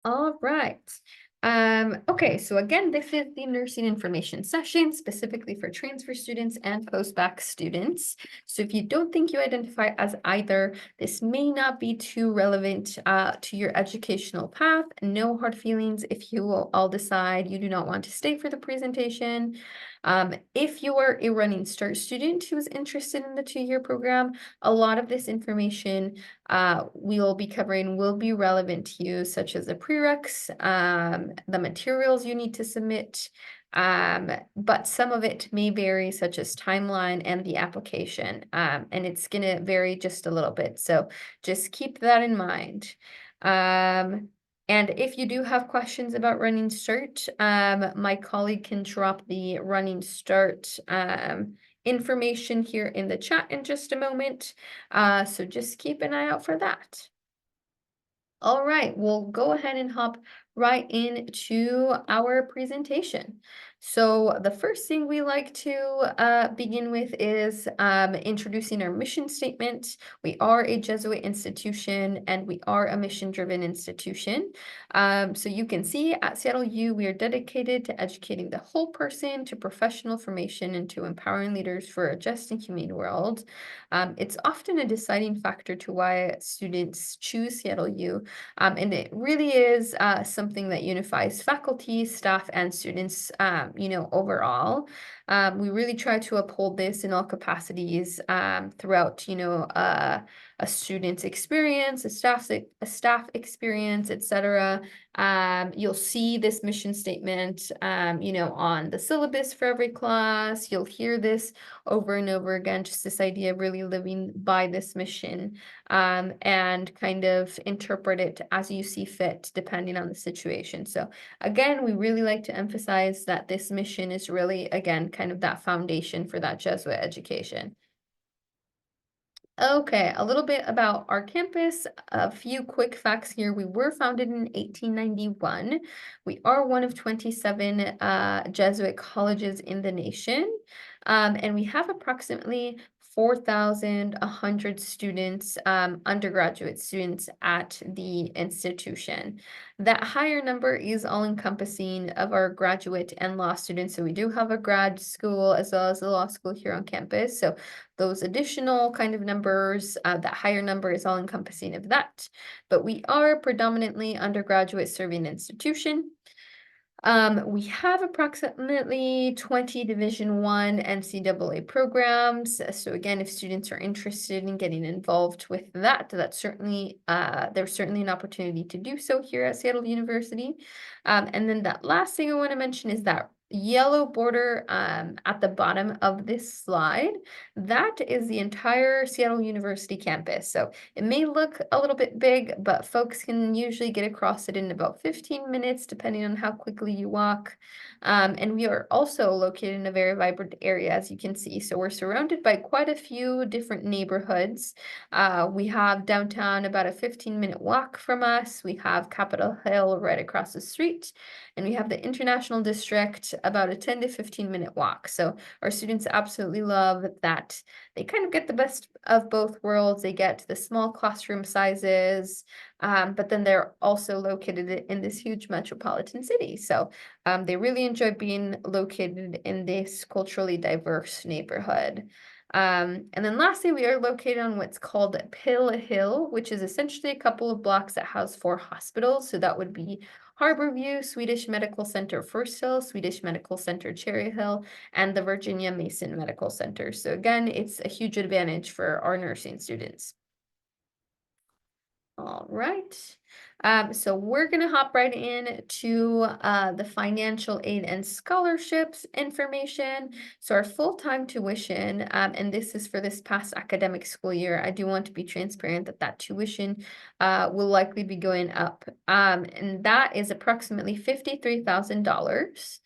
All right. Okay, so again, this is the nursing information session specifically for transfer students and post-bac students. So if you don't think you identify as either, this may not be too relevant to your educational path. No hard feelings if you will all decide you do not want to stay for the presentation. If you are a running start student who is interested in the 2-year program, a lot of this information we will be covering will be relevant to you, such as the prereqs, the materials you need to submit, but some of it may vary, such as timeline and the application, and it's going to vary just a little bit. So just keep that in mind. And if you do have questions about running start, my colleague can drop the running start information here in the chat in just a moment. So just keep an eye out for that. All right, we'll go ahead and hop right into our presentation. So the first thing we like to begin with is introducing our mission statement. We are a Jesuit institution and we are a mission-driven institution. So you can see at Seattle U, we are dedicated to educating the whole person, to professional formation, and to empowering leaders for a just and humane world. It's often a deciding factor to why students choose Seattle U. And it really is something that unifies faculty, staff, and students, overall. We really try to uphold this in all capacities throughout, a student's experience, a staff experience, etc. You'll see this mission statement, on the syllabus for every class. You'll hear this over and over again, just this idea of really living by this mission and kind of interpret it as you see fit, depending on the situation. So again, we really like to emphasize that this mission is really, again, kind of that foundation for that Jesuit education. Okay, a little bit about our campus. A few quick facts here. We were founded in 1891. We are one of 27 Jesuit colleges in the nation. And we have approximately 4,100 students, undergraduate students at the institution. That higher number is all encompassing of our graduate and law students. So we do have a grad school as well as a law school here on campus. So those additional kind of numbers, that higher number is all encompassing of that. But we are predominantly undergraduate serving institution. We have approximately 20 Division I NCAA programs. So again, if students are interested in getting involved with that, that's certainly there's certainly an opportunity to do so here at Seattle University. And then that last thing I want to mention is that yellow border at the bottom of this slide. That is the entire Seattle University campus. So it may look a little bit big, but folks can usually get across it in about 15 minutes, depending on how quickly you walk. And we are also located in a very vibrant area, as you can see. So we're surrounded by quite a few different neighborhoods. We have downtown about a 15-minute walk from us. We have Capitol Hill right across the street. And we have the International District about a 10 to 15-minute walk. So our students absolutely love that. They kind of get the best of both worlds. They get the small classroom sizes, but then they're also located in this huge metropolitan city. So they really enjoy being located in this culturally diverse neighborhood. And then lastly, we are located on what's called Pill Hill, which is essentially a couple of blocks that house 4 hospitals. So that would be Harborview, Swedish Medical Center First Hill, Swedish Medical Center Cherry Hill, and the Virginia Mason Medical Center. So again, it's a huge advantage for our nursing students. All right. So we're going to hop right in to the financial aid and scholarships information. So our full-time tuition, and this is for this past academic school year, I do want to be transparent that tuition will likely be going up. And that is approximately $53,000.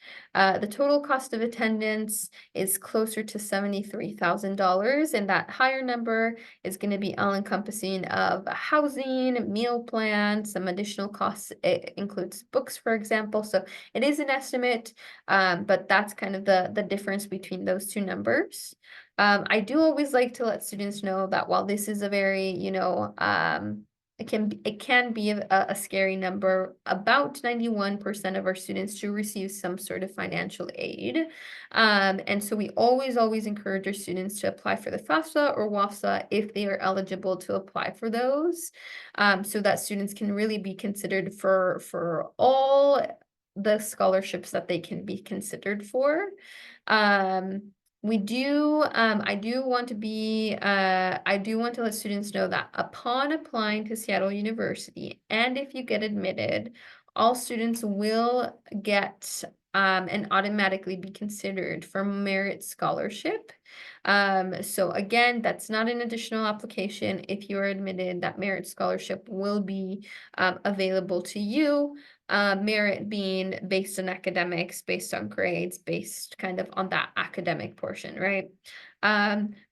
The total cost of attendance is closer to $73,000, and that higher number is going to be all-encompassing of housing, meal plans, some additional costs. It includes books, for example. So it is an estimate, but that's kind of the difference between those two numbers. I do always like to let students know that while this is a very, it can be a scary number. About 91% of our students do receive some sort of financial aid. And so we always encourage our students to apply for the FAFSA or WAFSA if they are eligible to apply for those, so that students can really be considered for all the scholarships that they can be considered for. I do want to let students know that upon applying to Seattle University, and if you get admitted, all students will get and automatically be considered for merit scholarship. So again, that's not an additional application. If you are admitted, that merit scholarship will be available to you. Merit being based on academics, based on grades, based kind of on that academic portion, right?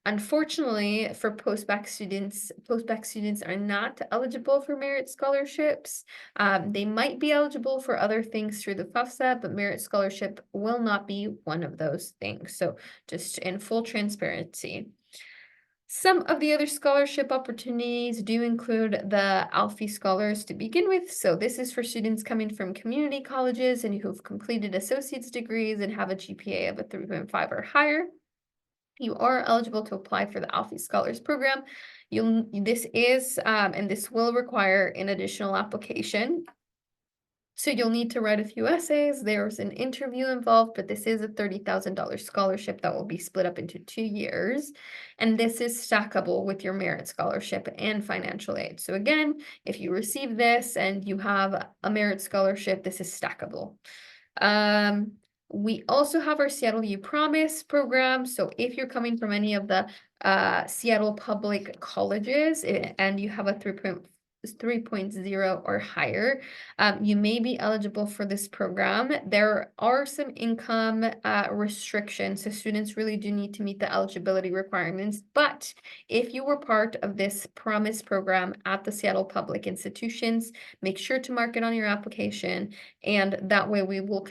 Unfortunately, for post-bac students are not eligible for merit scholarships. They might be eligible for other things through the FAFSA, but merit scholarship will not be one of those things. So just in full transparency. Some of the other scholarship opportunities do include the Alfie Scholars to begin with. So this is for students coming from community colleges and who've completed associate's degrees and have a GPA of a 3.5 or higher. You are eligible to apply for the Alfie Scholars Program. This will require an additional application. So you'll need to write a few essays. There's an interview involved, but this is a $30,000 scholarship that will be split up into 2 years. And this is stackable with your merit scholarship and financial aid. So again, if you receive this and you have a merit scholarship, this is stackable. We also have our Seattle U Promise program. So if you're coming from any of the Seattle public colleges and you have a 3.0 or higher, you may be eligible for this program. There are some income restrictions, so students really do need to meet the eligibility requirements. But if you were part of this Promise program at the Seattle Public Institutions, make sure to mark it on your application, and that way we will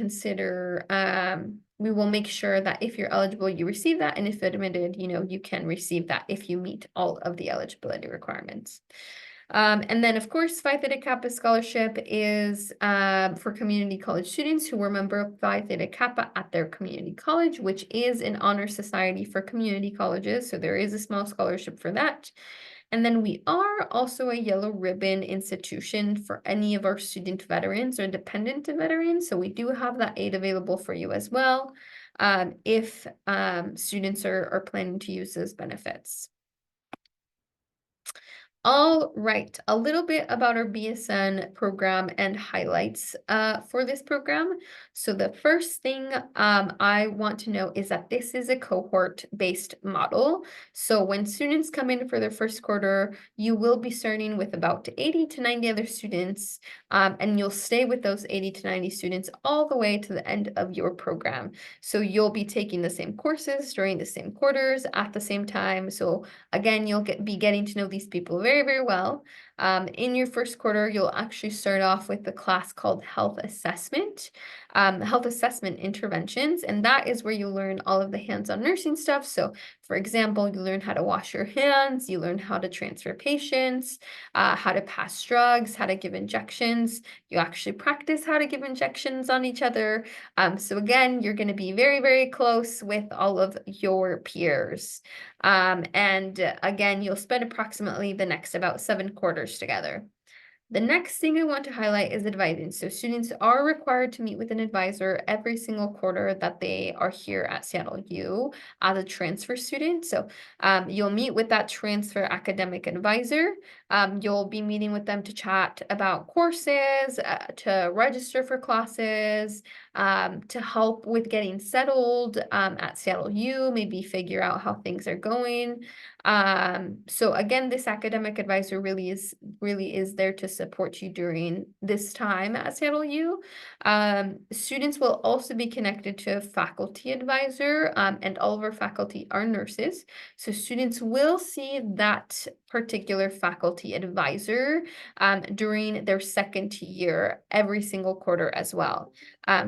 we will make sure that if you're eligible, you receive that, and if admitted, you can receive that if you meet all of the eligibility requirements. And then, of course, Phi Theta Kappa Scholarship is for community college students who were a member of Phi Theta Kappa at their community college, which is an honor society for community colleges. So there is a small scholarship for that. And then we are also a yellow ribbon institution for any of our student veterans or dependent veterans. So we do have that aid available for you as well, if students are planning to use those benefits. All right, a little bit about our BSN program and highlights for this program. So the first thing I want to know is that this is a cohort-based model. So when students come in for their first quarter, you will be starting with about 80 to 90 other students, and you'll stay with those 80 to 90 students all the way to the end of your program. So you'll be taking the same courses during the same quarters at the same time. So again, you'll be getting to know these people very well. In your first quarter, you'll actually start off with the class called Health Assessment Interventions, and that is where you learn all of the hands-on nursing stuff. So for example, you learn how to wash your hands, you learn how to transfer patients, how to pass drugs, how to give injections. You actually practice how to give injections on each other. So again, you're going to be very close with all of your peers. And again, you'll spend approximately the next about 7 quarters together. The next thing I want to highlight is advising. So students are required to meet with an advisor every single quarter that they are here at Seattle U as a transfer student. So you'll meet with that transfer academic advisor. You'll be meeting with them to chat about courses, to register for classes, to help with getting settled at Seattle U, maybe figure out how things are going. So again, this academic advisor really is there to support you during this time at Seattle U. Students will also be connected to a faculty advisor, and all of our faculty are nurses. So students will see that particular faculty advisor during their second year every single quarter as well.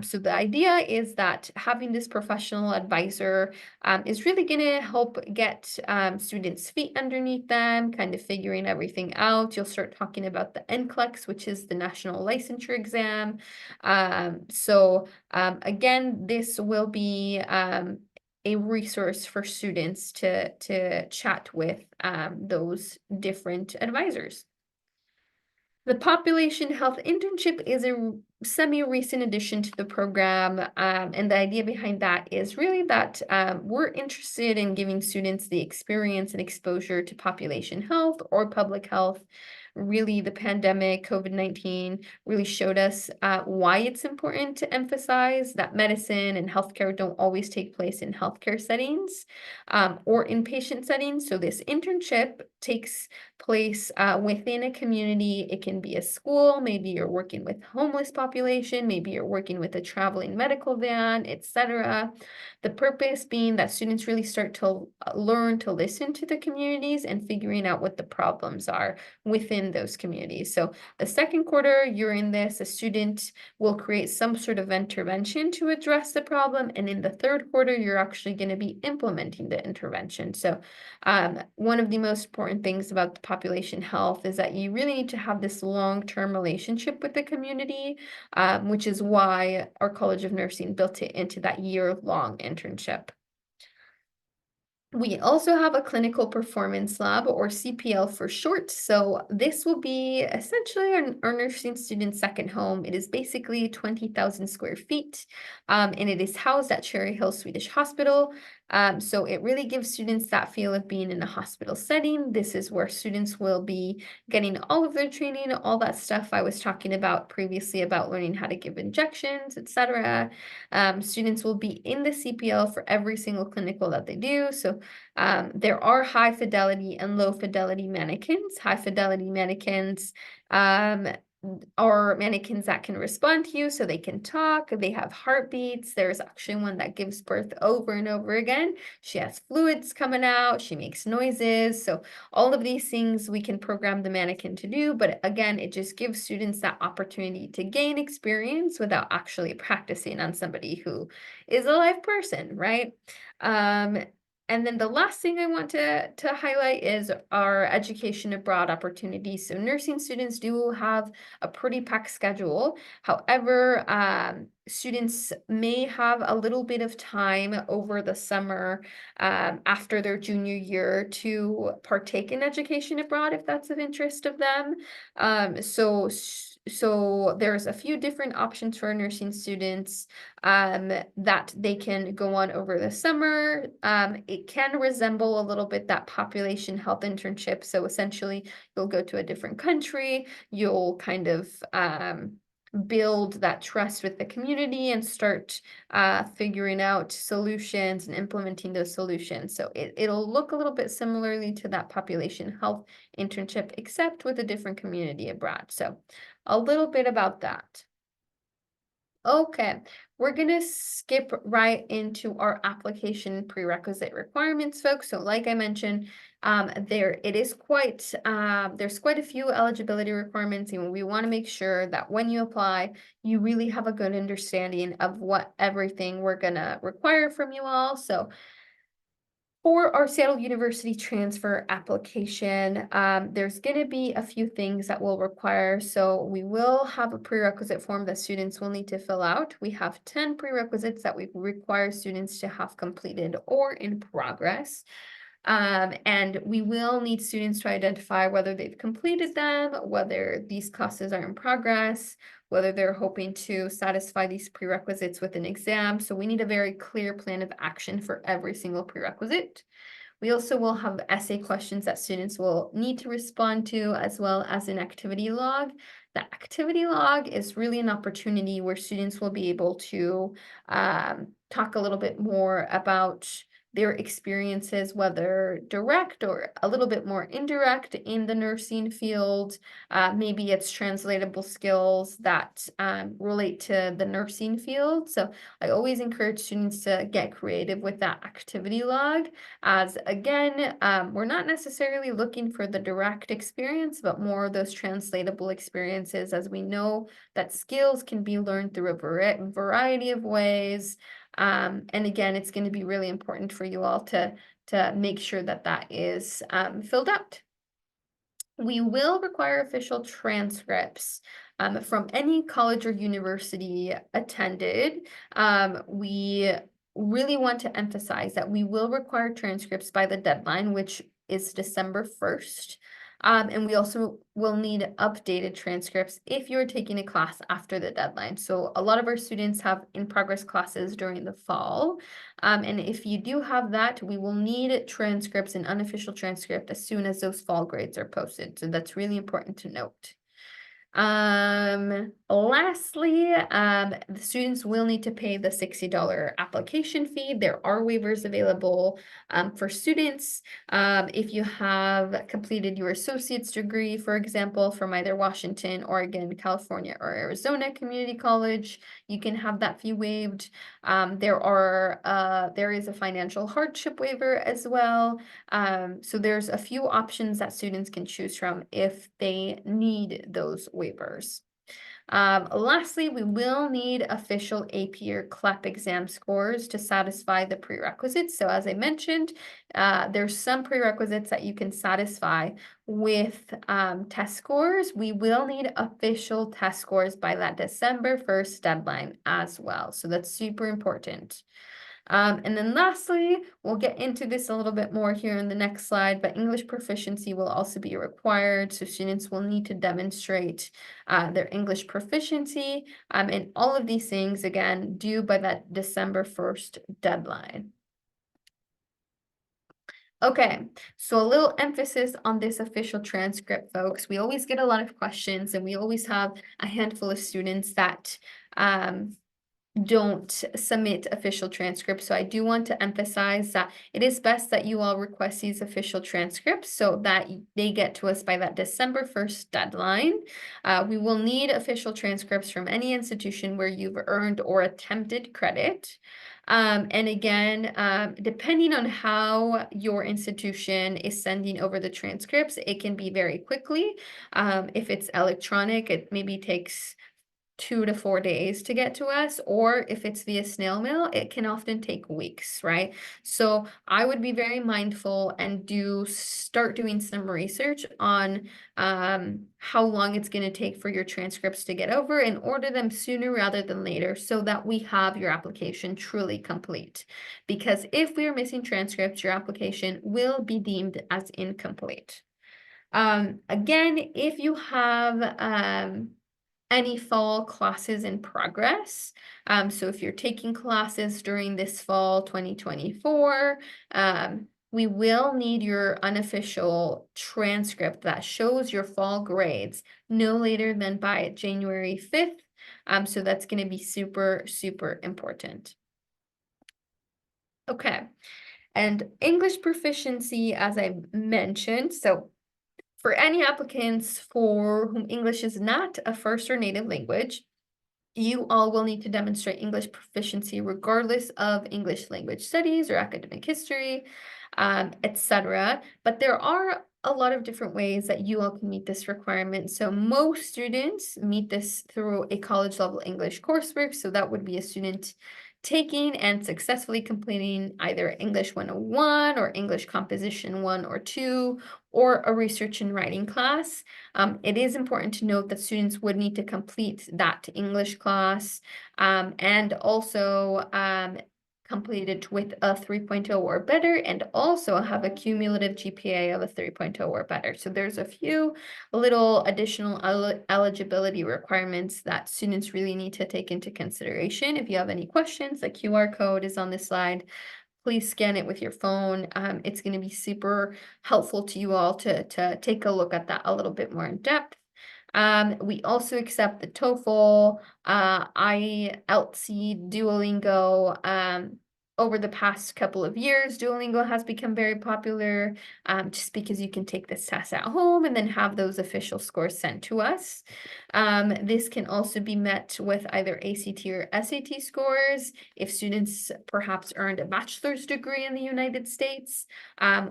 So the idea is that having this professional advisor is really going to help get students' feet underneath them, kind of figuring everything out. You'll start talking about the NCLEX, which is the National Licensure Exam. Again, this will be a resource for students to chat with those different advisors. The population health internship is a semi-recent addition to the program, and the idea behind that is really that we're interested in giving students the experience and exposure to population health or public health. Really, the pandemic, COVID-19, really showed us why it's important to emphasize that medicine and healthcare don't always take place in healthcare settings or inpatient settings. So this internship takes place within a community. It can be a school, maybe you're working with homeless population, maybe you're working with a traveling medical van, etc. The purpose being that students really start to learn to listen to the communities and figuring out what the problems are within those communities. So the second quarter, you're in this, a student will create some sort of intervention to address the problem. And in the third quarter, you're actually going to be implementing the intervention. So one of the most important things about the population health is that you really need to have this long-term relationship with the community, which is why our College of Nursing built it into that year-long internship. We also have a clinical performance lab, or CPL for short. So this will be essentially our nursing student's second home. It is basically 20,000 square feet, and it is housed at Cherry Hill Swedish Hospital. So it really gives students that feel of being in a hospital setting. This is where students will be getting all of their training, all that stuff I was talking about previously about learning how to give injections, etc. Students will be in the CPL for every single clinical that they do. So there are high fidelity and low fidelity mannequins. High fidelity mannequins are mannequins that can respond to you, so they can talk, they have heartbeats. There's actually one that gives birth over and over again. She has fluids coming out, she makes noises. So all of these things we can program the mannequin to do, but again, it just gives students that opportunity to gain experience without actually practicing on somebody who is a live person, right? And then the last thing I want to highlight is our education abroad opportunities. So nursing students do have a pretty packed schedule. However, students may have a little bit of time over the summer after their junior year to partake in education abroad if that's of interest of them. So there's a few different options for nursing students that they can go on over the summer. It can resemble a little bit that population health internship. So essentially, you'll go to a different country, you'll kind of build that trust with the community and start figuring out solutions and implementing those solutions. So it'll look a little bit similarly to that population health internship, except with a different community abroad. So a little bit about that. Okay, we're gonna skip right into our application prerequisite requirements, folks. So like I mentioned, there's quite a few eligibility requirements, and we want to make sure that when you apply, you really have a good understanding of what everything we're gonna require from you all. So for our Seattle University transfer application, there's going to be a few things that we'll require. So we will have a prerequisite form that students will need to fill out. We have 10 prerequisites that we require students to have completed or in progress. And we will need students to identify whether they've completed them, whether these classes are in progress, whether they're hoping to satisfy these prerequisites with an exam. So we need a very clear plan of action for every single prerequisite. We also will have essay questions that students will need to respond to, as well as an activity log. The activity log is really an opportunity where students will be able to talk a little bit more about their experiences, whether direct or a little bit more indirect in the nursing field. Maybe it's translatable skills that relate to the nursing field. So I always encourage students to get creative with that activity log, as again, we're not necessarily looking for the direct experience, but more of those translatable experiences, as we know that skills can be learned through a variety of ways. And again, it's going to be really important for you all to make sure that that is filled out. We will require official transcripts from any college or university attended. We really want to emphasize that we will require transcripts by the deadline, which is December 1st. And we also will need updated transcripts if you're taking a class after the deadline. So a lot of our students have in-progress classes during the fall. And if you do have that, we will need transcripts and unofficial transcript as soon as those fall grades are posted. So that's really important to note. Lastly, the students will need to pay the $60 application fee. There are waivers available for students. If you have completed your associate's degree, for example, from either Washington, Oregon, California, or Arizona Community College, you can have that fee waived. There is a financial hardship waiver as well. So there's a few options that students can choose from if they need those waivers. Lastly, we will need official AP or CLEP exam scores to satisfy the prerequisites. So as I mentioned, there's some prerequisites that you can satisfy with test scores. We will need official test scores by that December 1st deadline as well. So that's super important. And then lastly, we'll get into this a little bit more here in the next slide, but English proficiency will also be required. So students will need to demonstrate their English proficiency. And all of these things, again, due by that December 1st deadline. Okay, so a little emphasis on this official transcript, folks. We always get a lot of questions, and we always have a handful of students that don't submit official transcripts. So I do want to emphasize that it is best that you all request these official transcripts so that they get to us by that December 1st deadline. We will need official transcripts from any institution where you've earned or attempted credit. And again, depending on how your institution is sending over the transcripts, it can be very quickly. If it's electronic, it maybe takes 2 to 4 days to get to us, or if it's via snail mail, it can often take weeks, right? So I would be very mindful and start doing some research on how long it's going to take for your transcripts to get over, and order them sooner rather than later so that we have your application truly complete. Because if we are missing transcripts, your application will be deemed as incomplete. Again, if you have any fall classes in progress. So if you're taking classes during this fall 2024, we will need your unofficial transcript that shows your fall grades no later than by January 5th. So that's going to be super, super important. Okay, and English proficiency, as I mentioned, so for any applicants for whom English is not a first or native language, you all will need to demonstrate English proficiency regardless of English language studies or academic history, etc. But there are a lot of different ways that you all can meet this requirement. So most students meet this through a college level English coursework. So that would be a student taking and successfully completing either English 101 or English Composition 1 or 2, or a research and writing class. It is important to note that students would need to complete that English class and also complete it with a 3.0 or better, and also have a cumulative GPA of a 3.0 or better. So there's a few little additional eligibility requirements that students really need to take into consideration. If you have any questions, the QR code is on this slide. Please scan it with your phone. It's going to be super helpful to you all to take a look at that a little bit more in depth. We also accept the TOEFL, IELTS, Duolingo, over the past couple of years, Duolingo has become very popular, just because you can take this test at home and then have those official scores sent to us. This can also be met with either ACT or SAT scores if students perhaps earned a bachelor's degree in the United States,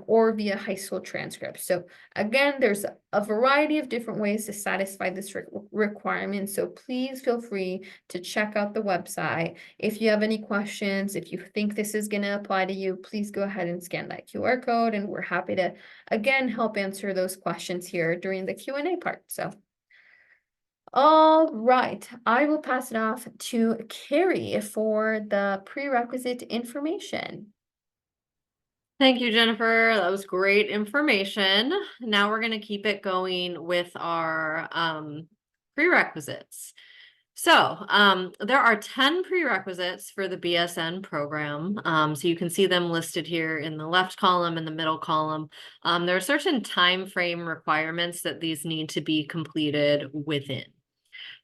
or via high school transcripts. So again, there's a variety of different ways to satisfy this requirement. So please feel free to check out the website. If you have any questions, if you think this is going to apply to you, please go ahead and scan that QR code, and we're happy to, again, help answer those questions here during the Q&A part. So, all right, I will pass it off to Carrie for the prerequisite information. Thank you, Jennifer. That was great information. Now we're going to keep it going with our prerequisites. So there are 10 prerequisites for the BSN program. So you can see them listed here in the left column and the middle column. There are certain time frame requirements that these need to be completed within.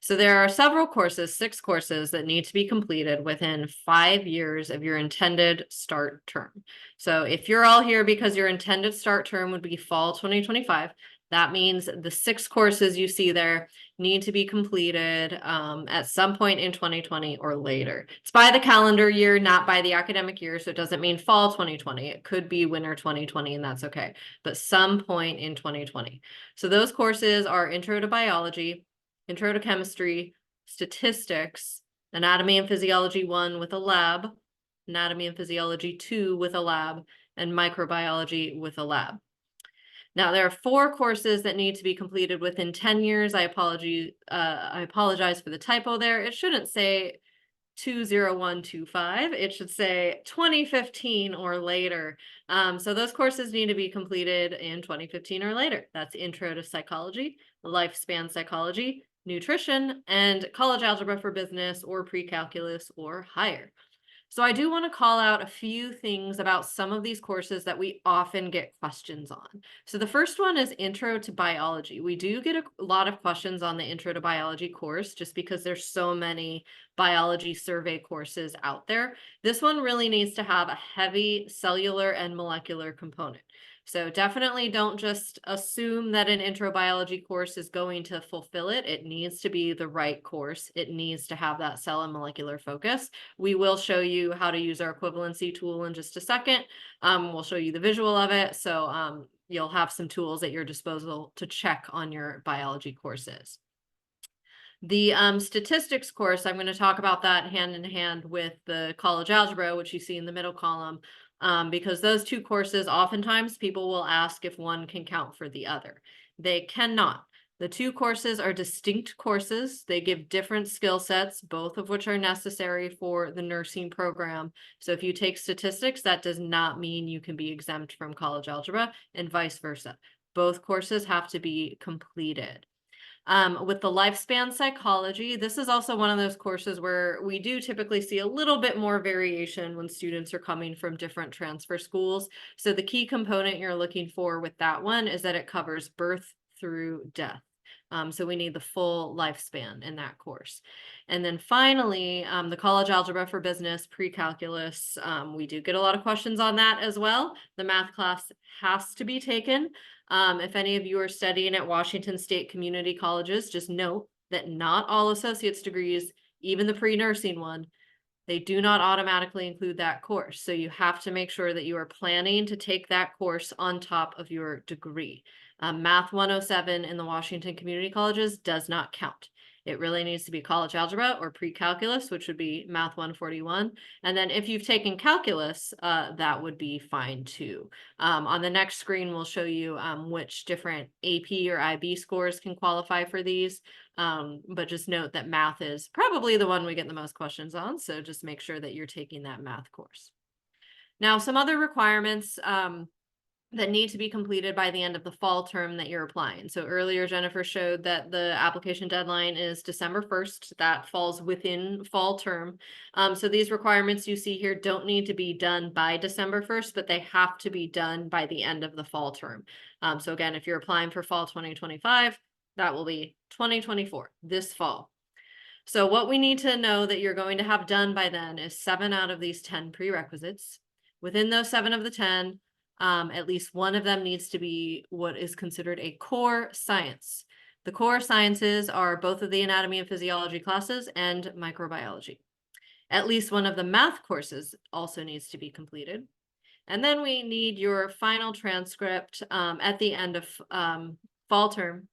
So there are several courses, 6 courses that need to be completed within 5 years of your intended start term. So if you're all here because your intended start term would be fall 2025, that means the 6 courses you see there need to be completed at some point in 2020 or later. It's by the calendar year, not by the academic year. So it doesn't mean fall 2020. It could be winter 2020, and that's okay. But some point in 2020. So those courses are Intro to Biology, Intro to Chemistry, Statistics, Anatomy and Physiology 1 with a lab, Anatomy and Physiology 2 with a lab, and Microbiology with a lab. Now, there are 4 courses that need to be completed within 10 years. I apologize for the typo there. It shouldn't say 20125. It should say 2015 or later. So those courses need to be completed in 2015 or later. That's Intro to Psychology, Lifespan Psychology, Nutrition, and College Algebra for Business or Pre-Calculus or higher. So I do want to call out a few things about some of these courses that we often get questions on. So the first one is Intro to Biology. We do get a lot of questions on the Intro to Biology course just because there's so many biology survey courses out there. This one really needs to have a heavy cellular and molecular component. So definitely don't just assume that an intro biology course is going to fulfill it. It needs to be the right course. It needs to have that cell and molecular focus. We will show you how to use our equivalency tool in just a second. We'll show you the visual of it. So you'll have some tools at your disposal to check on your biology courses. The statistics course, I'm going to talk about that hand in hand with the college algebra, which you see in the middle column. Because those 2 courses, oftentimes people will ask if one can count for the other. They cannot. The 2 courses are distinct courses. They give different skill sets, both of which are necessary for the nursing program. So if you take statistics, that does not mean you can be exempt from college algebra, and vice versa. Both courses have to be completed. With the lifespan psychology, this is also one of those courses where we do typically see a little bit more variation when students are coming from different transfer schools. So the key component you're looking for with that one is that it covers birth through death. So we need the full lifespan in that course. And then finally, the college algebra for business, pre-calculus, we do get a lot of questions on that as well. The math class has to be taken. If any of you are studying at Washington State community colleges, just note that not all associate's degrees, even the pre-nursing one, they do not automatically include that course. So you have to make sure that you are planning to take that course on top of your degree. Math 107 in the Washington community colleges does not count. It really needs to be college algebra or pre-calculus, which would be Math 141. And then if you've taken calculus, that would be fine too. On the next screen, we'll show you which different AP or IB scores can qualify for these. But just note that math is probably the one we get the most questions on. So just make sure that you're taking that math course. Now, some other requirements that need to be completed by the end of the fall term that you're applying. So earlier, Jennifer showed that the application deadline is December 1st. That falls within fall term. So these requirements you see here don't need to be done by December 1st, but they have to be done by the end of the fall term. So again, if you're applying for fall 2025, that will be 2024, this fall. So what we need to know that you're going to have done by then is 7 out of these 10 prerequisites. Within those 7 of the 10, at least one of them needs to be what is considered a core science. The core sciences are both of the anatomy and physiology classes and microbiology. At least one of the math courses also needs to be completed. And then we need your final transcript at the end of fall term.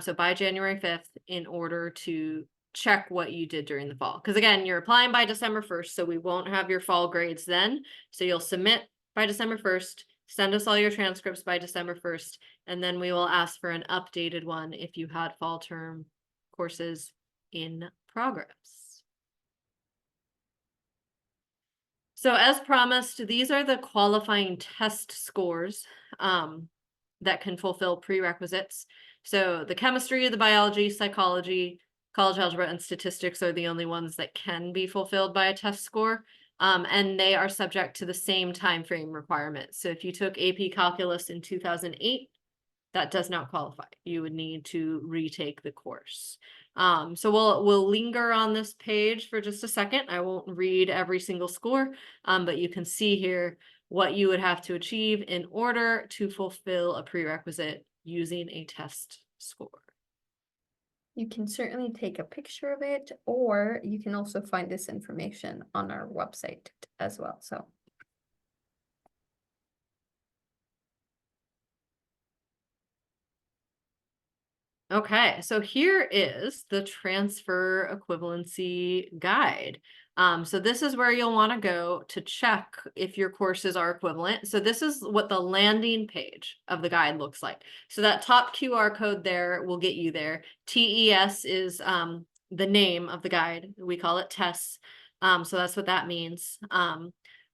So by January 5th, in order to check what you did during the fall. Because again, you're applying by December 1st, so we won't have your fall grades then. So you'll submit by December 1st, send us all your transcripts by December 1st, and then we will ask for an updated one if you had fall term courses in progress. So as promised, these are the qualifying test scores that can fulfill prerequisites. So the chemistry, the biology, psychology, college algebra, and statistics are the only ones that can be fulfilled by a test score. And they are subject to the same time frame requirements. So if you took AP Calculus in 2008, that does not qualify. You would need to retake the course. So we'll linger on this page for just a second. I won't read every single score, but you can see here what you would have to achieve in order to fulfill a prerequisite using a test score. You can certainly take a picture of it, or you can also find this information on our website as well. So Okay, so here is the transfer equivalency guide. So this is where you'll want to go to check if your courses are equivalent. So this is what the landing page of the guide looks like. So that top QR code there will get you there. TES is the name of the guide. We call it TESS. So that's what that means.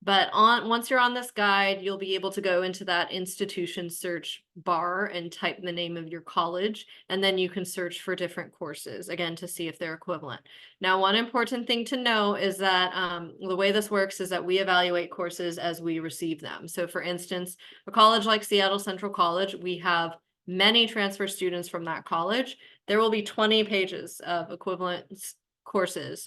But once you're on this guide, you'll be able to go into that institution search bar and type the name of your college, and then you can search for different courses, again, to see if they're equivalent. Now, one important thing to know is that the way this works is that we evaluate courses as we receive them. So for instance, a college like Seattle Central College, we have many transfer students from that college. There will be 20 pages of equivalent courses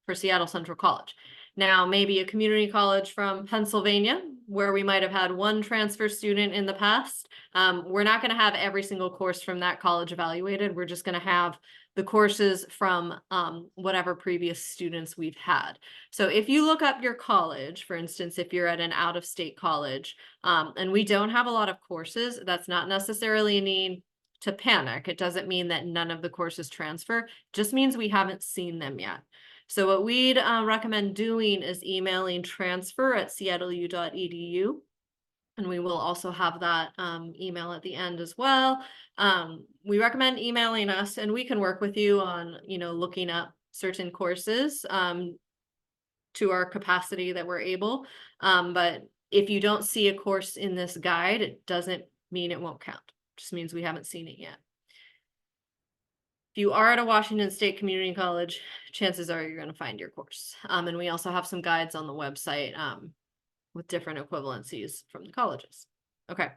for Seattle Central College. Now, maybe a community college from Pennsylvania, where we might have had one transfer student in the past. We're not going to have every single course from that college evaluated. We're just going to have the courses from whatever previous students we've had. So if you look up your college, for instance, if you're at an out-of-state college, and we don't have a lot of courses, that's not necessarily a need to panic. It doesn't mean that none of the courses transfer, it just means we haven't seen them yet. So what we'd recommend doing is emailing transfer@seattleu.edu. And we will also have that email at the end as well. We recommend emailing us, and we can work with you on, looking up certain courses to our capacity that we're able. But if you don't see a course in this guide, it doesn't mean it won't count. It just means we haven't seen it yet. If you are at a Washington State Community College, chances are you're going to find your course. And we also have some guides on the website with different equivalencies from the colleges. Okay,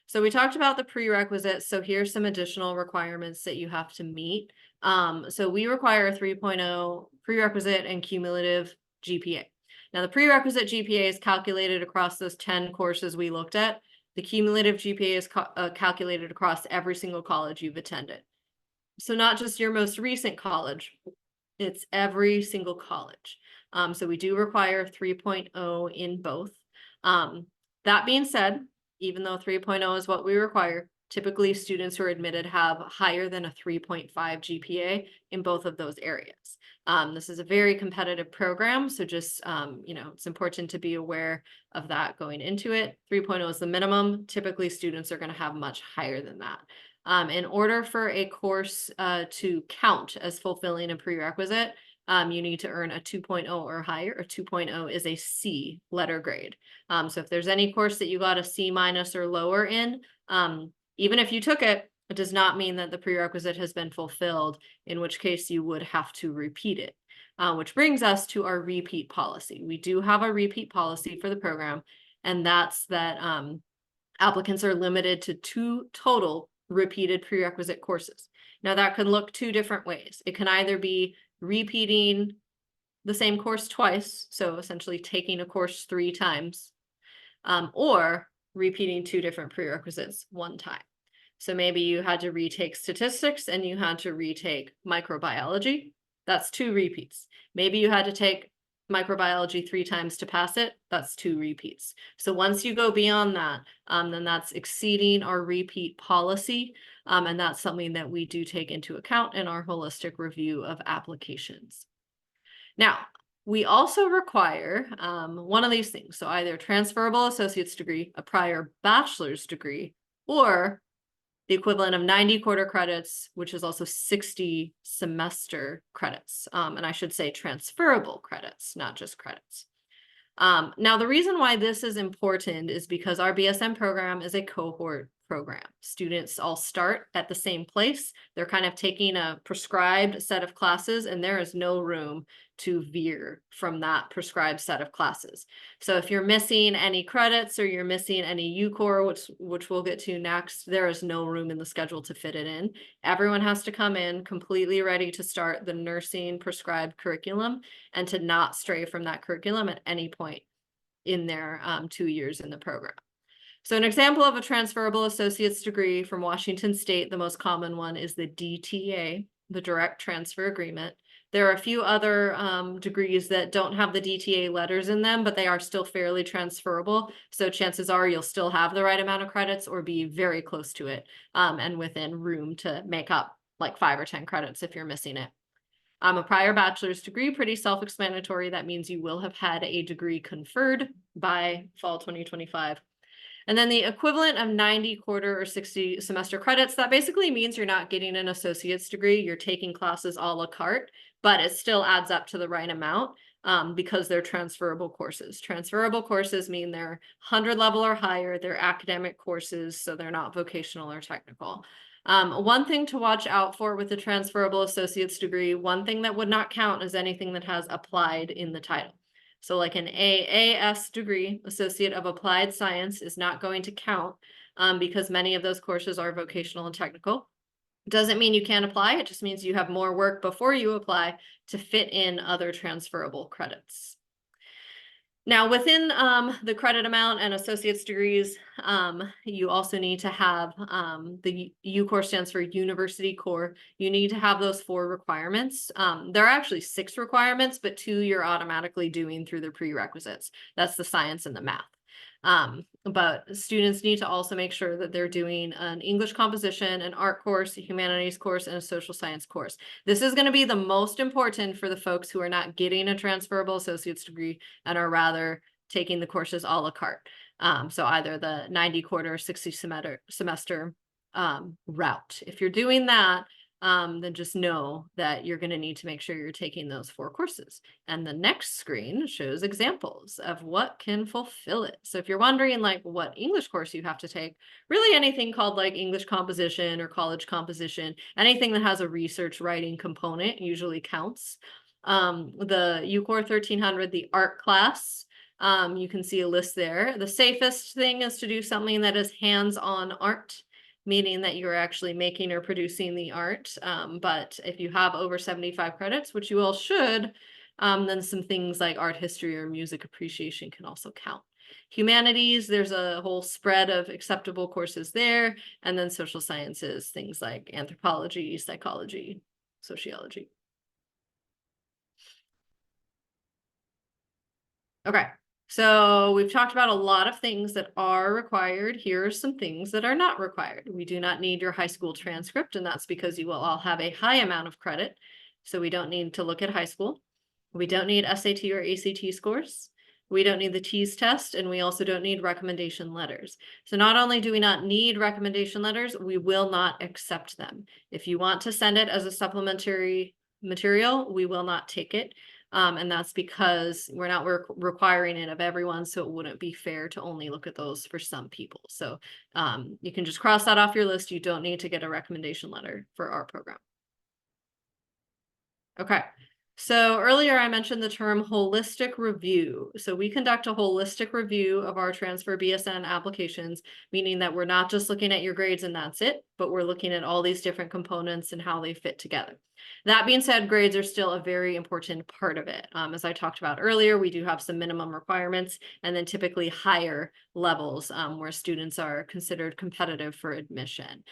so we talked about the prerequisites. So here's some additional requirements that you have to meet. So we require a 3.0 prerequisite and cumulative GPA. Now the prerequisite GPA is calculated across those 10 courses we looked at. The cumulative GPA is calculated across every single college you've attended. So not just your most recent college, it's every single college. So we do require 3.0 in both. That being said, even though 3.0 is what we require, typically students who are admitted have higher than a 3.5 GPA in both of those areas. This is a very competitive program, so just, it's important to be aware of that going into it. 3.0 is the minimum. Typically, students are going to have much higher than that. In order for a course to count as fulfilling a prerequisite, you need to earn a 2.0 or higher. A 2.0 is a C letter grade. So if there's any course that you got a C- or lower in, even if you took it, it does not mean that the prerequisite has been fulfilled, in which case you would have to repeat it. Which brings us to our repeat policy. We do have a repeat policy for the program, and that's that applicants are limited to 2 total repeated prerequisite courses. Now that can look 2 different ways. It can either be repeating the same course twice, so essentially taking a course 3 times, or repeating 2 different prerequisites 1 time. So maybe you had to retake statistics and you had to retake microbiology. That's 2 repeats. Maybe you had to take microbiology 3 times to pass it. That's 2 repeats. So once you go beyond that, then that's exceeding our repeat policy. And that's something that we do take into account in our holistic review of applications. Now, we also require one of these things. So either transferable associate's degree, a prior bachelor's degree, or the equivalent of 90 quarter credits, which is also 60 semester credits. And I should say transferable credits, not just credits. Now, the reason why this is important is because our BSN program is a cohort program. Students all start at the same place. They're kind of taking a prescribed set of classes, and there is no room to veer from that prescribed set of classes. So if you're missing any credits or you're missing any UCOR, which we'll get to next, there is no room in the schedule to fit it in. Everyone has to come in completely ready to start the nursing prescribed curriculum and to not stray from that curriculum at any point in their 2 years in the program. So an example of a transferable associate's degree from Washington State, the most common one is the DTA, the Direct Transfer Agreement. There are a few other degrees that don't have the DTA letters in them, but they are still fairly transferable. So chances are you'll still have the right amount of credits or be very close to it and within room to make up like 5 or 10 credits if you're missing it. A prior bachelor's degree, pretty self-explanatory. That means you will have had a degree conferred by fall 2025. And then the equivalent of 90 quarter or 60 semester credits, that basically means you're not getting an associate's degree, you're taking classes a la carte, but it still adds up to the right amount because they're transferable courses. Transferable courses mean they're 100 level or higher, they're academic courses, so they're not vocational or technical. One thing to watch out for with the transferable associate's degree, one thing that would not count is anything that has applied in the title. So like an AAS degree, Associate of Applied Science, is not going to count because many of those courses are vocational and technical. Doesn't mean you can't apply, it just means you have more work before you apply to fit in other transferable credits. Now, within the credit amount and associate's degrees, you also need to have the UCOR stands for University Core. You need to have those 4 requirements. There are actually 6 requirements, but 2 you're automatically doing through the prerequisites. That's the science and the math. But students need to also make sure that they're doing an English composition, an art course, a humanities course, and a social science course. This is going to be the most important for the folks who are not getting a transferable associate's degree and are rather taking the courses a la carte. So either the 90 quarter or 60 semester route. If you're doing that, then just know that you're going to need to make sure you're taking those 4 courses. And the next screen shows examples of what can fulfill it. So if you're wondering like what English course you have to take, really anything called like English composition or college composition, anything that has a research writing component usually counts. The UCOR 1300, the art class, you can see a list there. The safest thing is to do something that is hands-on art, meaning that you're actually making or producing the art. But if you have over 75 credits, which you all should, then some things like art history or music appreciation can also count. Humanities, there's a whole spread of acceptable courses there. And then social sciences, things like anthropology, psychology, sociology. Okay. So we've talked about a lot of things that are required. Here are some things that are not required. We do not need your high school transcript, and that's because you will all have a high amount of credit. So we don't need to look at high school. We don't need SAT or ACT scores. We don't need the TEAS test, and we also don't need recommendation letters. So not only do we not need recommendation letters, we will not accept them. If you want to send it as a supplementary material, we will not take it. And that's because we're not requiring it of everyone, so it wouldn't be fair to only look at those for some people. So you can just cross that off your list. You don't need to get a recommendation letter for our program. Okay, So earlier I mentioned the term holistic review. So we conduct a holistic review of our transfer BSN applications, meaning that we're not just looking at your grades and that's it, but we're looking at all these different components and how they fit together. That being said, grades are still a very important part of it. As I talked about earlier, we do have some minimum requirements and then typically higher levels where students are considered competitive for admission.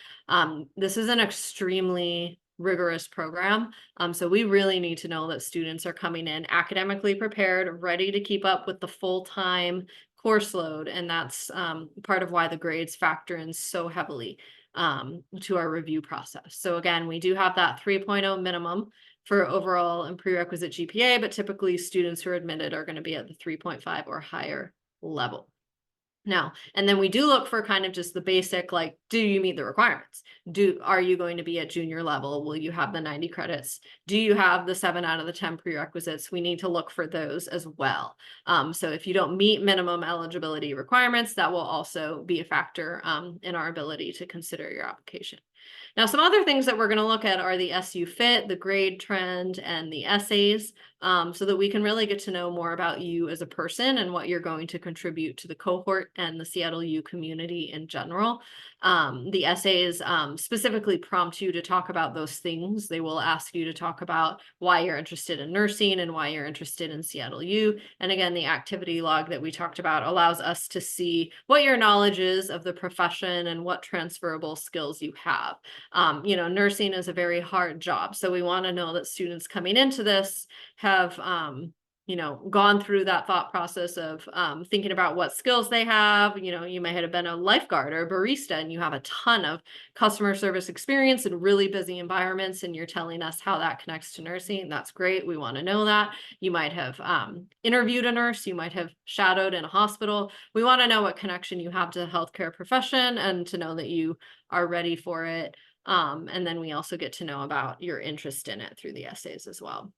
This is an extremely rigorous program. So we really need to know that students are coming in academically prepared, ready to keep up with the full-time course load. And that's part of why the grades factor in so heavily to our review process. So again, we do have that 3.0 minimum for overall and prerequisite GPA, but typically students who are admitted are going to be at the 3.5 or higher level. Now, and then we do look for kind of just the basic, like, do you meet the requirements? Are you going to be at junior level? Will you have the 90 credits? Do you have the 7 out of the 10 prerequisites? We need to look for those as well. So if you don't meet minimum eligibility requirements, that will also be a factor in our ability to consider your application. Now, some other things that we're going to look at are the SU fit, the grade trend, and the essays, so that we can really get to know more about you as a person and what you're going to contribute to the cohort and the Seattle U community in general. The essays specifically prompt you to talk about those things. They will ask you to talk about why you're interested in nursing and why you're interested in Seattle U. And again, the activity log that we talked about allows us to see what your knowledge is of the profession and what transferable skills you have. Nursing is a very hard job. So we want to know that students coming into this have, gone through that thought process of thinking about what skills they have. You may have been a lifeguard or a barista and you have a ton of customer service experience in really busy environments, and you're telling us how that connects to nursing. That's great. We want to know that. You might have interviewed a nurse. You might have shadowed in a hospital. We want to know what connection you have to the healthcare profession and to know that you are ready for it. And then we also get to know about your interest in it through the essays as well.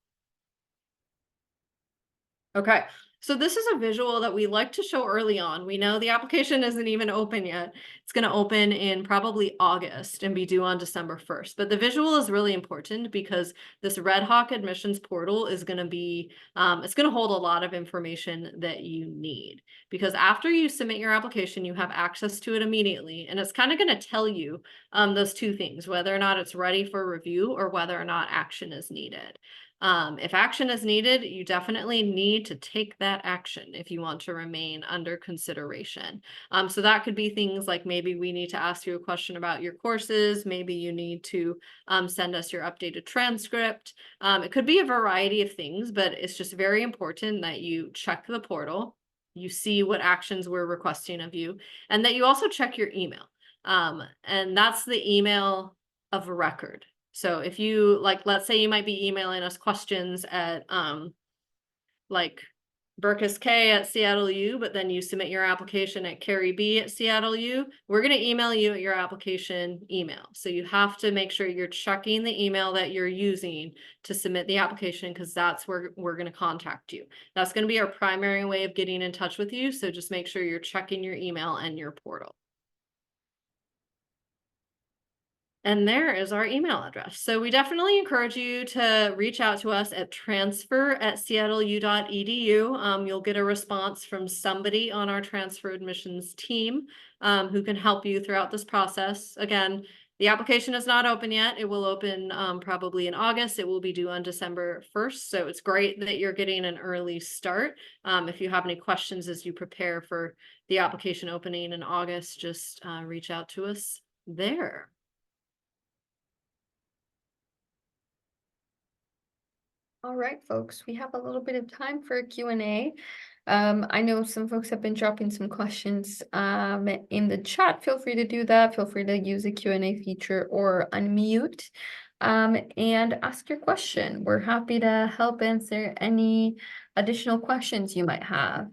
Okay, so this is a visual that we like to show early on. We know the application isn't even open yet. It's going to open in probably August and be due on December 1st. But the visual is really important because this Red Hawk admissions portal is going to be, it's going to hold a lot of information that you need. Because after you submit your application, you have access to it immediately. And it's kind of going to tell you those two things, whether or not it's ready for review or whether or not action is needed. If action is needed, you definitely need to take that action if you want to remain under consideration. So that could be things like maybe we need to ask you a question about your courses. Maybe you need to send us your updated transcript. It could be a variety of things, but it's just very important that you check the portal, you see what actions we're requesting of you, and that you also check your email. And that's the email of record. So if you let's say you might be emailing us questions at like Burkus K at Seattle U, but then you submit your application at Carrie B at Seattle U, we're going to email you at your application email. So you have to make sure you're checking the email that you're using to submit the application, because that's where we're going to contact you. That's going to be our primary way of getting in touch with you. So just make sure you're checking your email and your portal. And there is our email address. So we definitely encourage you to reach out to us at transfer@seattleu.edu. You'll get a response from somebody on our transfer admissions team who can help you throughout this process. Again, the application is not open yet. It will open probably in August. It will be due on December 1st. So it's great that you're getting an early start. If you have any questions as you prepare for the application opening in August, just reach out to us there. All right, folks, we have a little bit of time for a Q&A. I know some folks have been dropping some questions in the chat. Feel free to do that. Feel free to use the Q&A feature or unmute and ask your question. We're happy to help answer any additional questions you might have.